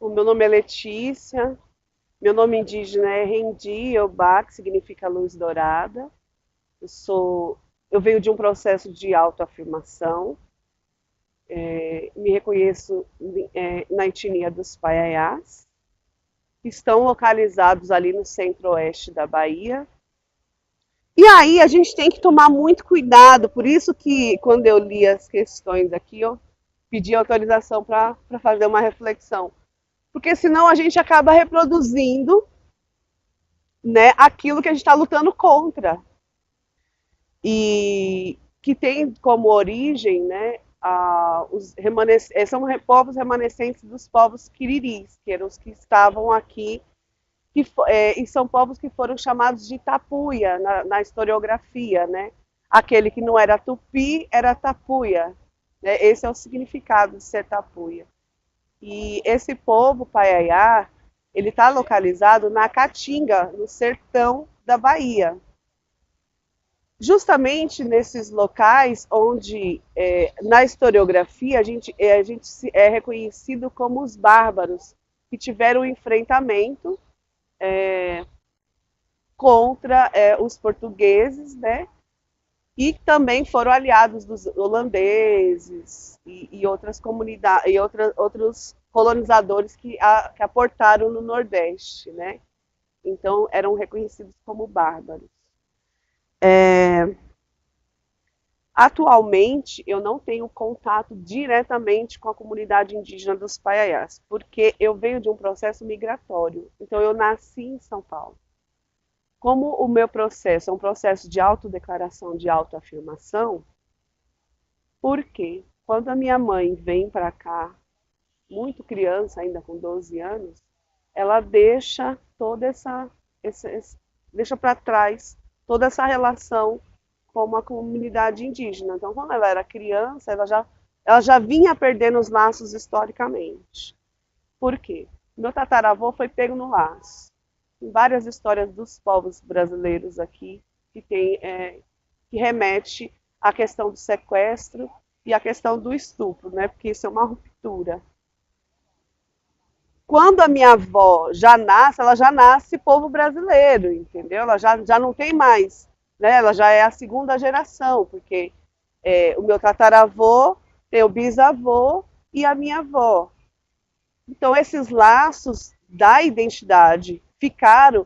O meu nome é Letícia, meu nome indígena é Rendi Eubá, que significa luz dourada. Eu sou, eu venho de um processo de autoafirmação, me reconheço na etnia dos Paiaiás, que estão localizados ali no centro-oeste da Bahia. E aí a gente tem que tomar muito cuidado, por isso que quando eu li as questões aqui, eu pedi autorização para fazer uma reflexão. Porque senão a gente acaba reproduzindo, né, aquilo que a gente está lutando contra. E que tem como origem, né, são povos remanescentes dos povos quiriris, que eram os que estavam aqui, e são povos que foram chamados de tapuia na historiografia, né? Aquele que não era tupi era tapuia, né? Esse é o significado de ser tapuia. E esse povo paiaiá, ele está localizado na Caatinga, no sertão da Bahia. Justamente nesses locais onde, na historiografia, a gente é reconhecido como os bárbaros, que tiveram um enfrentamento contra os portugueses, né? E também foram aliados dos holandeses e outras comunidades e outros colonizadores que aportaram no Nordeste, né? Então eram reconhecidos como bárbaros. Atualmente eu não tenho contato diretamente com a comunidade indígena dos Paiaiás, porque eu venho de um processo migratório. Então eu nasci em São Paulo. Como o meu processo é um processo de autodeclaração, de autoafirmação, porque quando a minha mãe vem para cá, muito criança, ainda com 12 anos, ela deixa toda deixa para trás toda essa relação com a comunidade indígena. Então, quando ela era criança, ela já vinha perdendo os laços historicamente. Por quê? Meu tataravô foi pego no laço. Tem várias histórias dos povos brasileiros aqui que remete à questão do sequestro e à questão do estupro, né? Porque isso é uma ruptura. Quando a minha avó ela já nasce povo brasileiro, entendeu? Ela já não tem mais, né? Ela já é a segunda geração, porque o meu tataravô, meu bisavô e a minha avó. Então, esses laços da identidade ficaram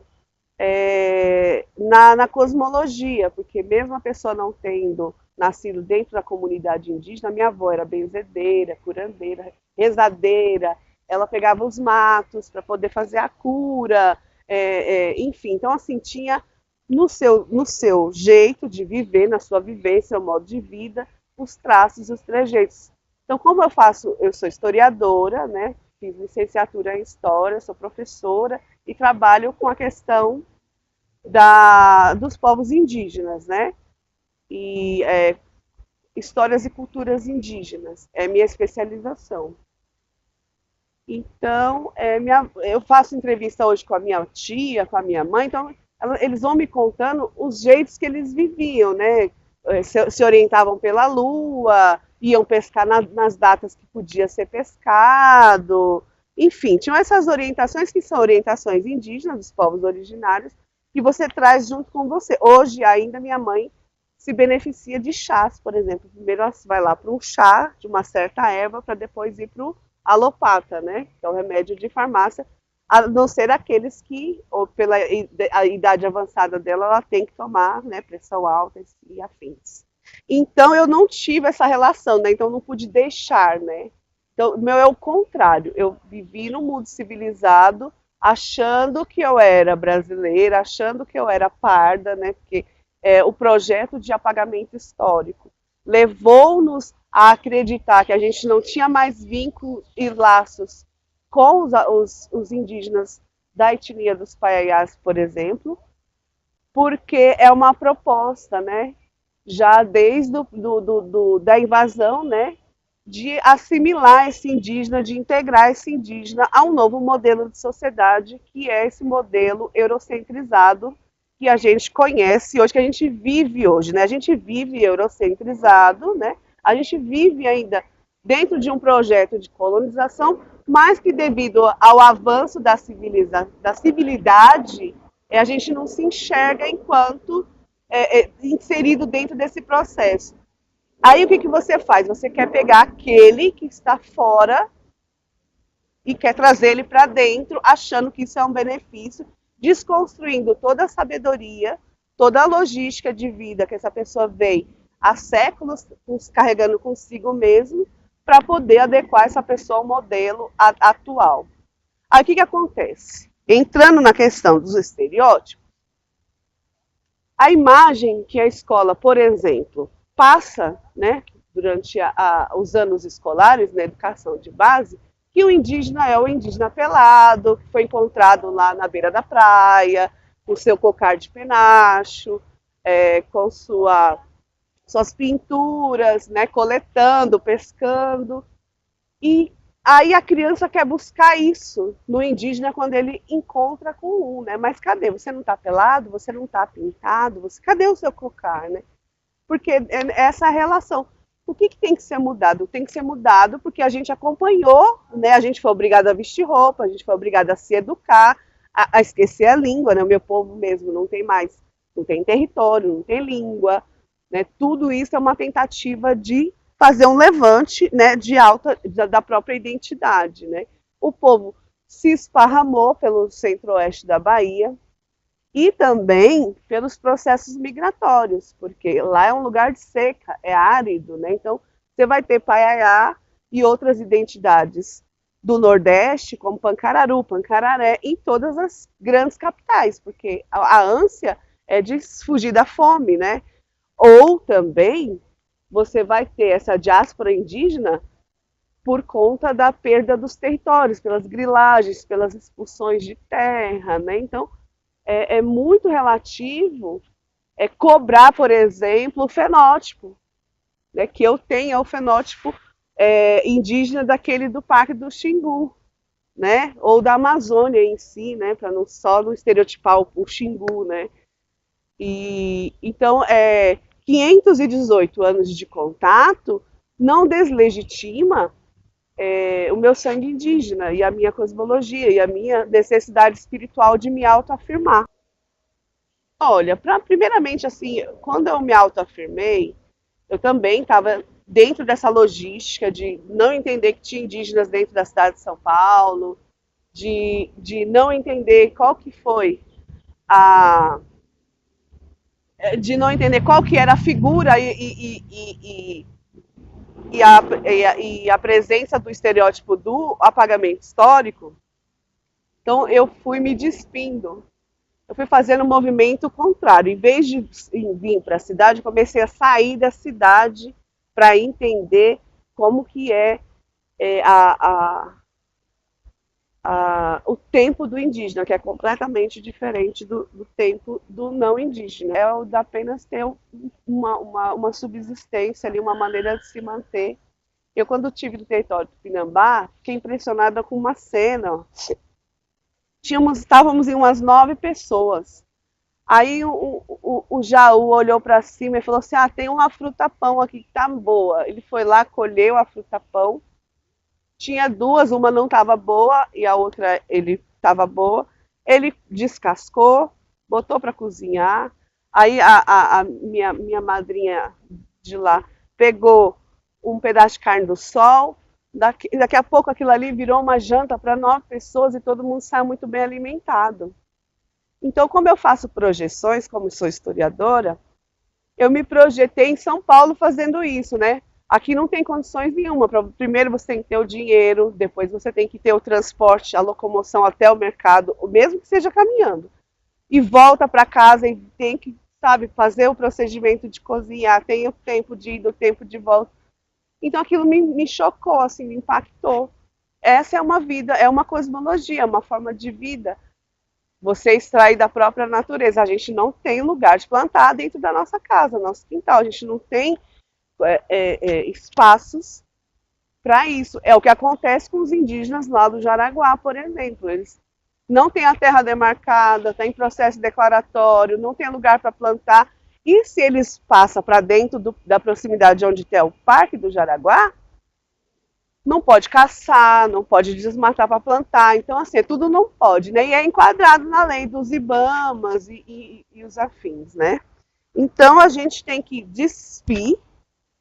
na cosmologia, porque mesmo a pessoa não tendo nascido dentro da comunidade indígena, minha avó era benzedeira, curandeira, rezadeira, ela pegava os matos para poder fazer a cura, enfim, então assim, tinha no seu jeito de viver, na sua vivência, o modo de vida, os traços e os trejeitos. Então, como eu sou historiadora, né? Fiz licenciatura em História, sou professora e trabalho com a questão dos povos indígenas, né? E histórias e culturas indígenas, é minha especialização. Então, eu faço entrevista hoje com a minha tia, com a minha mãe, então eles vão me contando os jeitos que eles viviam, né? Se orientavam pela lua, iam pescar nas datas que podia ser pescado, enfim, tinham essas orientações que são orientações indígenas dos povos originários que você traz junto com você. Hoje ainda minha mãe se beneficia de chás, por exemplo. Primeiro ela vai lá para um chá de uma certa erva para depois ir para o alopata, né? Que é o remédio de farmácia, a não ser aqueles que, ou pela a idade avançada dela, ela tem que tomar, né, pressão alta e afins. Então eu não tive essa relação, né? Então não pude deixar, né? Então, o meu é o contrário. Eu vivi no mundo civilizado, achando que eu era brasileira, achando que eu era parda, né? Porque o projeto de apagamento histórico levou-nos a acreditar que a gente não tinha mais vínculos e laços com os indígenas da etnia dos Paiaiás, por exemplo, porque é uma proposta, né? Já desde da invasão, né? De assimilar esse indígena, de integrar esse indígena a um novo modelo de sociedade, que é esse modelo eurocentrizado que a gente conhece hoje, que a gente vive hoje, né? A gente vive eurocentrizado, né? A gente vive ainda dentro de um projeto de colonização, mas que devido ao avanço da civilidade, a gente não se enxerga enquanto inserido dentro desse processo. Aí o que você faz? Você quer pegar aquele que está fora e quer trazer ele para dentro, achando que isso é um benefício, desconstruindo toda a sabedoria, toda a logística de vida que essa pessoa vem há séculos carregando consigo mesmo, para poder adequar essa pessoa ao modelo atual. Aí o que acontece? Entrando na questão dos estereótipos, a imagem que a escola, por exemplo, passa, né, durante os anos escolares, na educação de base, que o indígena é o indígena pelado, que foi encontrado lá na beira da praia, com seu cocar de penacho, com suas pinturas, né, coletando, pescando. E aí a criança quer buscar isso no indígena quando ele encontra com um, né? Mas cadê? Você não está pelado? Você não está pintado? Cadê o seu cocar, né? Porque essa relação. O que tem que ser mudado? Tem que ser mudado porque a gente acompanhou, né? A gente foi obrigado a vestir roupa, a gente foi obrigado a se educar, a esquecer a língua, né? O meu povo mesmo não tem mais, não tem território, não tem língua, né? Tudo isso é uma tentativa de fazer um levante, né, da própria identidade, né? O povo se esparramou pelo centro-oeste da Bahia e também pelos processos migratórios, porque lá é um lugar de seca, é árido, né? Então você vai ter Paiaiá e outras identidades do Nordeste, como Pancararu, Pancararé, em todas as grandes capitais, porque a ânsia é de fugir da fome, né? Ou também você vai ter essa diáspora indígena por conta da perda dos territórios, pelas grilagens, pelas expulsões de terra, né? Então, é muito relativo cobrar, por exemplo, o fenótipo, né? Que eu tenha o fenótipo indígena daquele do Parque do Xingu, né? Ou da Amazônia em si, né? Para não só não estereotipar o Xingu, né? E então 518 anos de contato não deslegitima o meu sangue indígena e a minha cosmologia e a minha necessidade espiritual de me autoafirmar. Olha, primeiramente, assim, quando eu me autoafirmei, eu também estava dentro dessa logística de não entender que tinha indígenas dentro da cidade de São Paulo, de não entender qual que foi de não entender qual que era a figura e a presença do estereótipo do apagamento histórico. Então eu fui me despindo, eu fui fazendo um movimento contrário. Em vez de vir para a cidade, comecei a sair da cidade para entender como que o tempo do indígena, que é completamente diferente do tempo do não indígena. É o de apenas ter uma subsistência ali, uma maneira de se manter. Eu, quando estive no território do Pinambá, fiquei impressionada com uma cena. Estávamos em umas 9 pessoas. Aí o Jaú olhou para cima e falou assim, tem uma fruta-pão aqui que tá boa. Ele foi lá, colheu a fruta-pão. Tinha duas, uma não estava boa e a outra ele estava boa. Ele descascou, botou para cozinhar. Aí a minha madrinha de lá pegou um pedaço de carne do sol. Daqui a pouco aquilo ali virou uma janta para 9 pessoas e todo mundo sai muito bem alimentado. Então, como eu faço projeções, como sou historiadora, eu me projetei em São Paulo fazendo isso, né? Aqui não tem condições nenhuma. Primeiro você tem que ter o dinheiro, depois você tem que ter o transporte, a locomoção até o mercado, mesmo que seja caminhando. E volta para casa e tem que, sabe, fazer o procedimento de cozinhar, tem o tempo de ida, o tempo de volta. Então aquilo me chocou, assim, me impactou. Essa é uma vida, é uma cosmologia, é uma forma de vida. Você extrai da própria natureza. A gente não tem lugar de plantar dentro da nossa casa, nosso quintal. A gente não tem espaços para isso. É o que acontece com os indígenas lá do Jaraguá, por exemplo. Eles não têm a terra demarcada, está em processo declaratório, não tem lugar para plantar. E se eles passam para dentro da proximidade onde tem o Parque do Jaraguá, não pode caçar, não pode desmatar para plantar. Então, assim, tudo não pode, né? E é enquadrado na lei dos IBAMAs e os afins, né? Então, a gente tem que despir,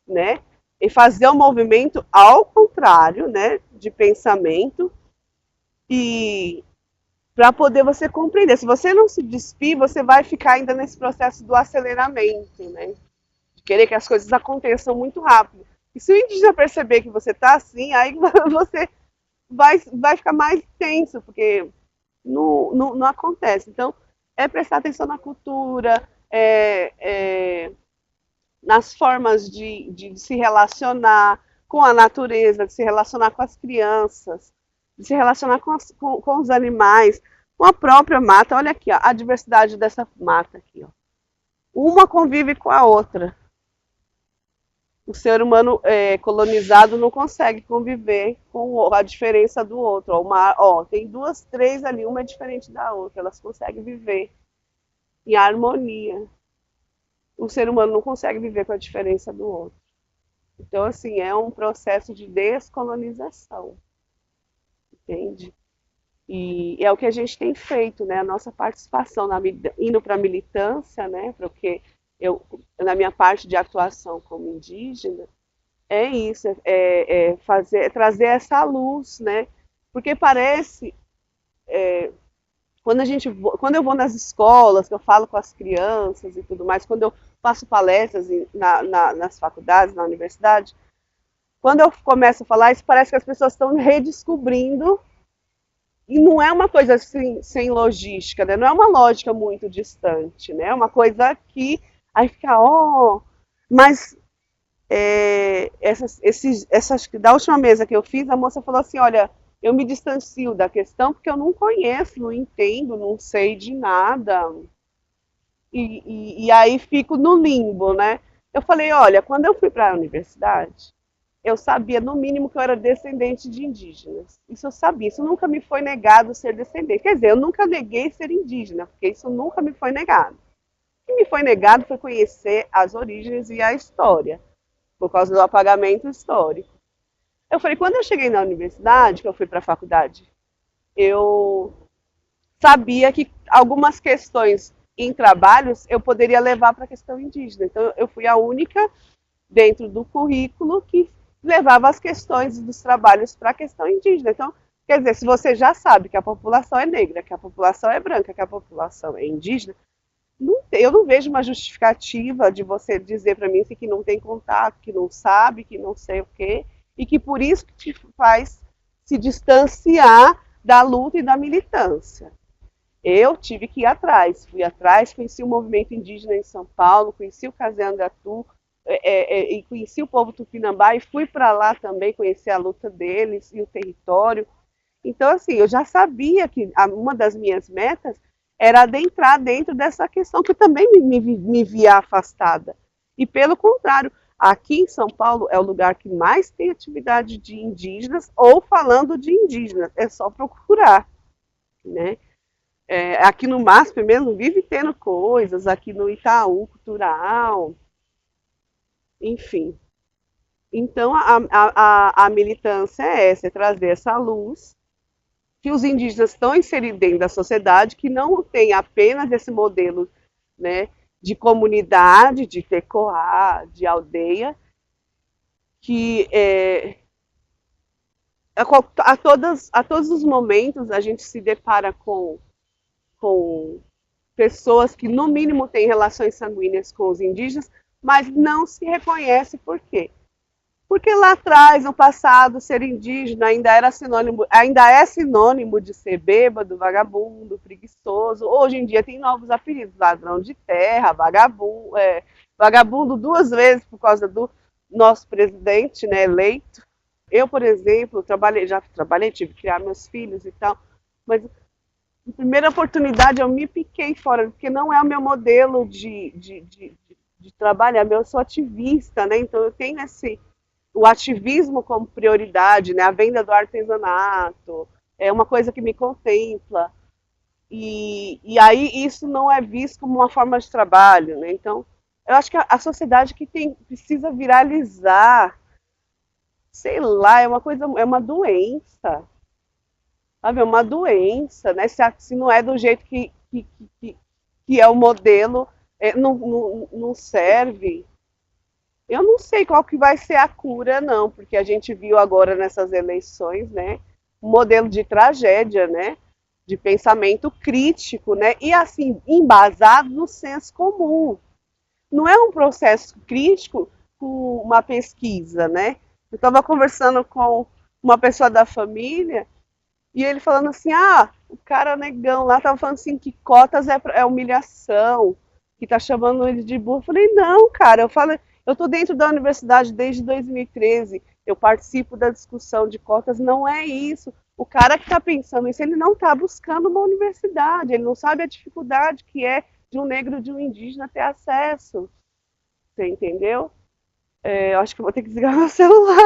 né? E fazer o movimento ao contrário, né? De pensamento e para poder você compreender. Se você não se despir, você vai ficar ainda nesse processo do aceleramento, né? De querer que as coisas aconteçam muito rápido. E se o indígena perceber que você está assim, aí você vai ficar mais tenso, porque não acontece. Então, é prestar atenção na cultura, nas formas de se relacionar com a natureza, de se relacionar com as crianças, de se relacionar com os animais, com a própria mata. Olha aqui, ó, a diversidade dessa mata aqui. Ó. Uma convive com a outra. O ser humano colonizado não consegue conviver com a diferença do outro. Tem duas, três ali, uma é diferente da outra, elas conseguem viver em harmonia. O ser humano não consegue viver com a diferença do outro. Então, assim, é um processo de descolonização, entende? E é o que a gente tem feito, né? A nossa participação indo para a militância, né? Porque na minha parte de atuação como indígena, é isso, trazer essa luz, né? Porque parece, quando eu vou nas escolas, que eu falo com as crianças e tudo mais, quando eu faço palestras nas faculdades, na universidade, quando eu começo a falar isso, parece que as pessoas estão redescobrindo, e não é uma coisa assim, sem logística, né? Não é uma lógica muito distante, né? É uma coisa que aí fica, mas da última mesa que eu fiz, a moça falou assim, olha, eu me distancio da questão porque eu não conheço, não entendo, não sei de nada. E aí fico no limbo, né? Eu falei, olha, quando eu fui para a universidade, eu sabia no mínimo que eu era descendente de indígenas. Isso eu sabia, isso nunca me foi negado ser descendente. Quer dizer, eu nunca neguei ser indígena, porque isso nunca me foi negado. O que me foi negado foi conhecer as origens e a história, por causa do apagamento histórico. Eu falei, quando eu cheguei na universidade, que eu fui para a faculdade, eu sabia que algumas questões em trabalhos eu poderia levar para a questão indígena. Então, eu fui a única dentro do currículo que levava as questões dos trabalhos para a questão indígena. Então, quer dizer, se você já sabe que a população é negra, que a população é branca, que a população é indígena, eu não vejo uma justificativa de você dizer para mim assim, que não tem contato, que não sabe, que não sei o quê, e que por isso que te faz se distanciar da luta e da militância. Eu tive que ir atrás, fui atrás, conheci o movimento indígena em São Paulo, conheci o Caseangatu, e conheci o povo tupinambá e fui para lá também conhecer a luta deles e o território. Então, assim, eu já sabia que uma das minhas metas era adentrar dentro dessa questão que eu também me via afastada. E pelo contrário, aqui em São Paulo é o lugar que mais tem atividade de indígenas ou falando de indígenas, é só procurar, né? Aqui no MASP mesmo vive tendo coisas, aqui no Itaú Cultural, enfim. Então a militância é essa, é trazer essa luz que os indígenas estão inseridos dentro da sociedade, que não tem apenas esse modelo, né, de comunidade, de tecoá, de aldeia, que a todos os momentos a gente se depara com pessoas que no mínimo têm relações sanguíneas com os indígenas, mas não se reconhece por quê? Porque lá atrás, no passado, ser indígena ainda é sinônimo de ser bêbado, vagabundo, preguiçoso. Hoje em dia tem novos apelidos, ladrão de terra, vagabundo duas vezes por causa do nosso presidente, né, eleito. Eu, por exemplo, já trabalhei, tive que criar meus filhos e tal, mas na primeira oportunidade eu me piquei fora, porque não é o meu modelo de trabalhar, eu sou ativista, né, então eu tenho o ativismo como prioridade, né? A venda do artesanato, é uma coisa que me contempla. E aí isso não é visto como uma forma de trabalho, né? Então, eu acho que a sociedade precisa viralizar sei lá, é uma coisa, é uma doença, sabe? É uma doença, né? Se não é do jeito que é o modelo, não serve. Eu não sei qual que vai ser a cura, não, porque a gente viu agora nessas eleições, né, um modelo de tragédia, né, de pensamento crítico, né, e assim, embasado no senso comum. Não é um processo crítico com uma pesquisa, né? Eu estava conversando com uma pessoa da família e ele falando assim, o cara negão lá estava falando assim que cotas é humilhação, que tá chamando ele de burro. Eu falei, não, cara, eu tô dentro da universidade desde 2013, eu participo da discussão de cotas, não é isso. O cara que está pensando isso, ele não está buscando uma universidade, ele não sabe a dificuldade que é de um negro, de um indígena ter acesso. Você entendeu? Eu acho que eu vou ter que desligar meu celular.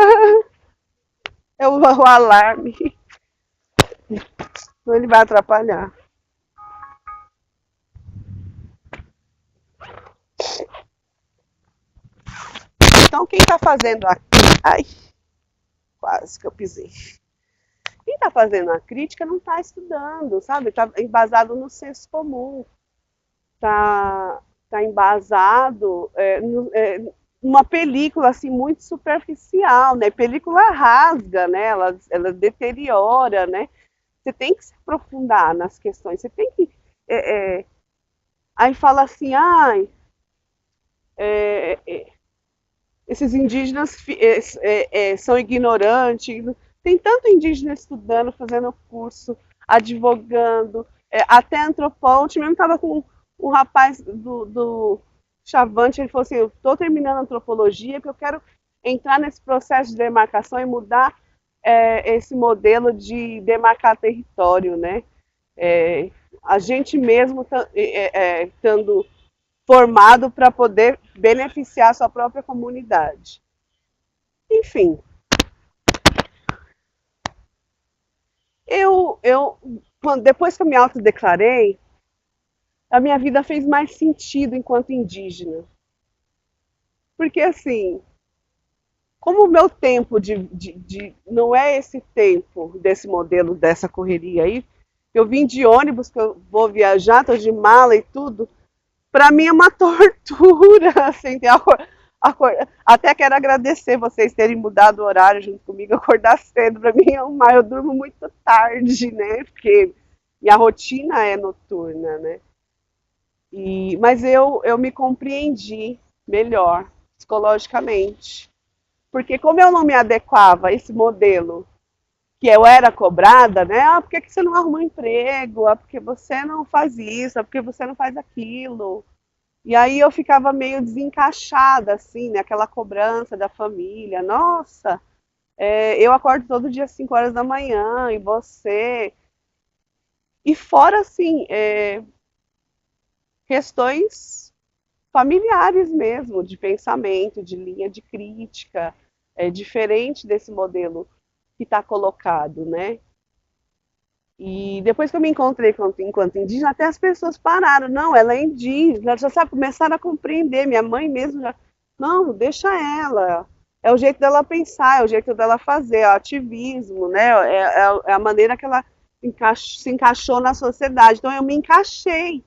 É o alarme. Senão ele vai atrapalhar. Então, quem está fazendo a. Ai, quase que eu pisei. Quem está fazendo a crítica não está estudando, sabe? Está embasado no senso comum. Tá embasado numa película assim muito superficial, né? Película rasga, né? Ela deteriora, né? Você tem que se aprofundar nas questões. Você tem que aí fala assim, é, é, esses indígenas são ignorantes. Tem tanto indígena estudando, fazendo curso, advogando, até antropólogo. Ontem mesmo estava com um rapaz do Chavante, ele falou assim, eu estou terminando antropologia porque eu quero entrar nesse processo de demarcação e mudar esse modelo de demarcar território, né? É, a gente mesmo estando formado para poder beneficiar a sua própria comunidade. Enfim, depois que eu me autodeclarei, a minha vida fez mais sentido enquanto indígena. Porque, assim, como o meu tempo não é esse tempo desse modelo, dessa correria aí, eu vim de ônibus, que eu vou viajar, tô de mala e tudo, para mim é uma tortura, assim, até quero agradecer vocês terem mudado o horário junto comigo, acordar cedo, para mim é eu durmo muito tarde, né, porque minha rotina é noturna, né, mas eu me compreendi melhor, psicologicamente, porque como eu não me adequava a esse modelo que eu era cobrada, né, por que você não arruma um emprego, porque você não faz isso, porque você não faz aquilo, e aí eu ficava meio desencaixada, assim, né? Aquela cobrança da família. Nossa, eu acordo todo dia às 5 horas da manhã, e você. E fora, assim, questões familiares mesmo, de pensamento, de linha de crítica, diferente desse modelo que está colocado, né? E depois que eu me encontrei enquanto indígena, até as pessoas pararam. Não, ela é indígena, ela já sabe, começaram a compreender. Minha mãe mesmo já. Não, deixa ela. É o jeito dela pensar, é o jeito dela fazer, é o ativismo, né? É a maneira que ela se encaixou na sociedade. Então eu me encaixei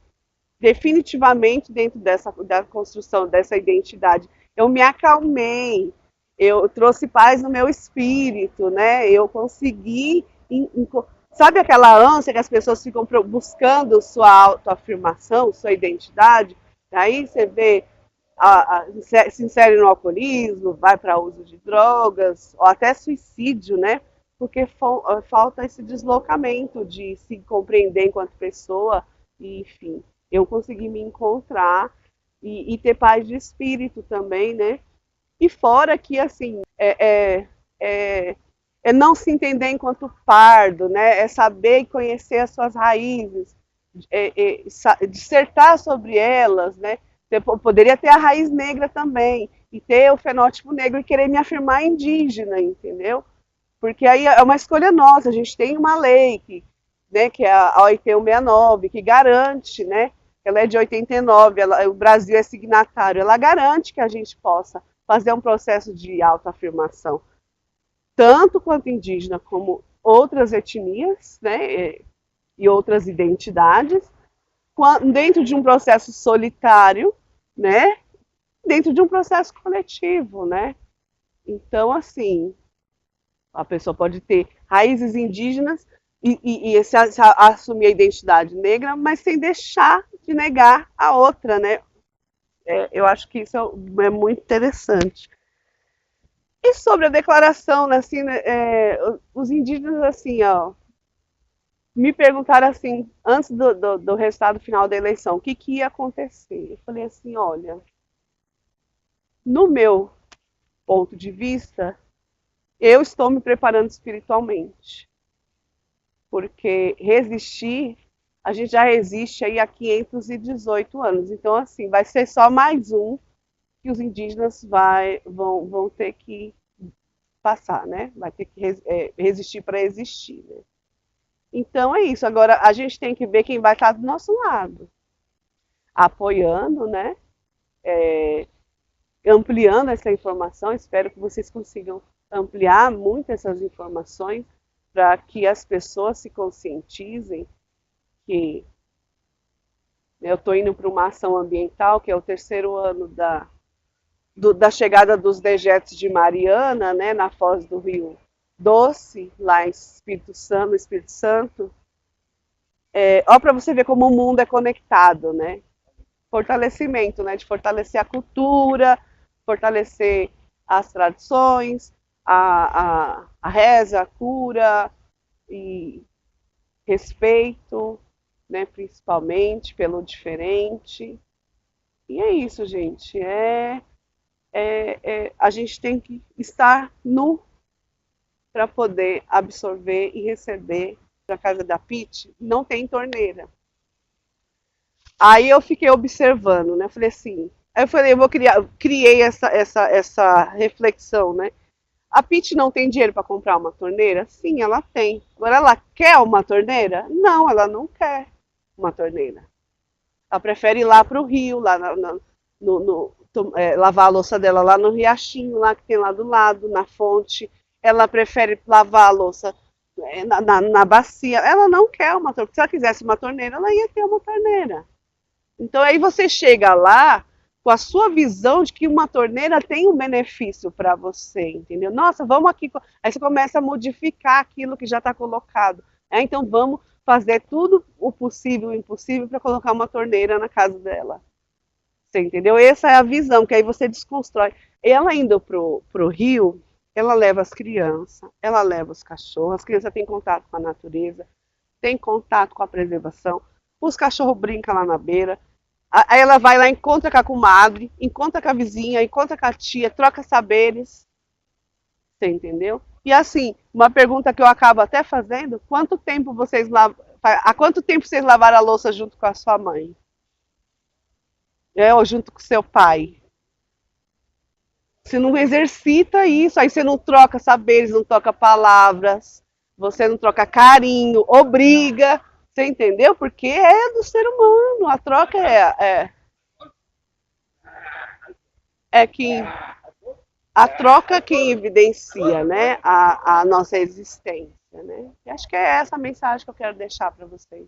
definitivamente dentro da construção dessa identidade. Eu me acalmei, eu trouxe paz no meu espírito, né? Eu consegui. Sabe aquela ânsia que as pessoas ficam buscando sua autoafirmação, sua identidade? Aí você vê, se insere no alcoolismo, vai para uso de drogas, ou até suicídio, né? Porque falta esse deslocamento de se compreender enquanto pessoa, e, enfim, eu consegui me encontrar e ter paz de espírito também, né? E fora que, assim, é não se entender enquanto pardo, né? É saber e conhecer as suas raízes, dissertar sobre elas, né? Poderia ter a raiz negra também, e ter o fenótipo negro e querer me afirmar indígena, entendeu? Porque aí é uma escolha nossa, a gente tem uma lei que é a OIT 169, que garante, né? Ela é de 89, o Brasil é signatário, ela garante que a gente possa fazer um processo de autoafirmação. tanto quanto indígena como outras etnias, né, e outras identidades, dentro de um processo solitário, né, dentro de um processo coletivo, né. Então, assim, a pessoa pode ter raízes indígenas e assumir a identidade negra, mas sem deixar de negar a outra, né? Eu acho que isso é muito interessante. E sobre a declaração, né, assim, né, os indígenas, assim, ó, me perguntaram assim, antes do resultado final da eleição, o que ia acontecer. Eu falei assim, olha, no meu ponto de vista, eu estou me preparando espiritualmente, porque resistir, a gente já resiste aí há 518 anos. Então, assim, vai ser só mais um que os indígenas vão ter que passar, né? Vai ter que resistir para existir, né? Então é isso. Agora a gente tem que ver quem vai estar do nosso lado, apoiando, né? Ampliando essa informação. Espero que vocês consigam ampliar muito essas informações para que as pessoas se conscientizem que eu estou indo para uma ação ambiental, que é o terceiro ano da chegada dos dejetos de Mariana, né, na foz do Rio Doce, lá em Espírito Santo, no Espírito Santo. Ó, para você ver como o mundo é conectado, né? Fortalecimento, né? De fortalecer a cultura, fortalecer as tradições, a reza, a cura e respeito, né? Principalmente pelo diferente. E é isso, gente. A gente tem que estar nu para poder absorver e receber. Na casa da Pete não tem torneira. Aí eu fiquei observando, né? Falei assim, aí eu falei, criei essa reflexão, né? A Pete não tem dinheiro para comprar uma torneira? Sim, ela tem. Agora ela quer uma torneira? Não, ela não quer uma torneira. Ela prefere ir lá para o rio, lá lavar a louça dela lá no riachinho, lá que tem lá do lado, na fonte. Ela prefere lavar a louça na bacia. Ela não quer uma torneira. Se ela quisesse uma torneira, ela ia ter uma torneira. Então aí você chega lá com a sua visão de que uma torneira tem um benefício para você, entendeu? Nossa, vamos aqui. Aí você começa a modificar aquilo que já está colocado. Então vamos fazer tudo o possível e o impossível para colocar uma torneira na casa dela. Você entendeu? Essa é a visão, que aí você desconstrói. Ela indo pro rio, ela leva as crianças, ela leva os cachorros, as crianças têm contato com a natureza, têm contato com a preservação, os cachorros brincam lá na beira, aí ela vai lá, encontra com a comadre, encontra com a vizinha, encontra com a tia, troca saberes, você entendeu? E assim, uma pergunta que eu acabo até fazendo, há quanto tempo vocês lavaram a louça junto com a sua mãe? Ou junto com seu pai? Você não exercita isso, aí você não troca saberes, não troca palavras, você não troca carinho, obriga, você entendeu? Porque é do ser humano, a troca é que a troca é quem evidencia, né, a nossa existência, né? E acho que é essa a mensagem que eu quero deixar para vocês.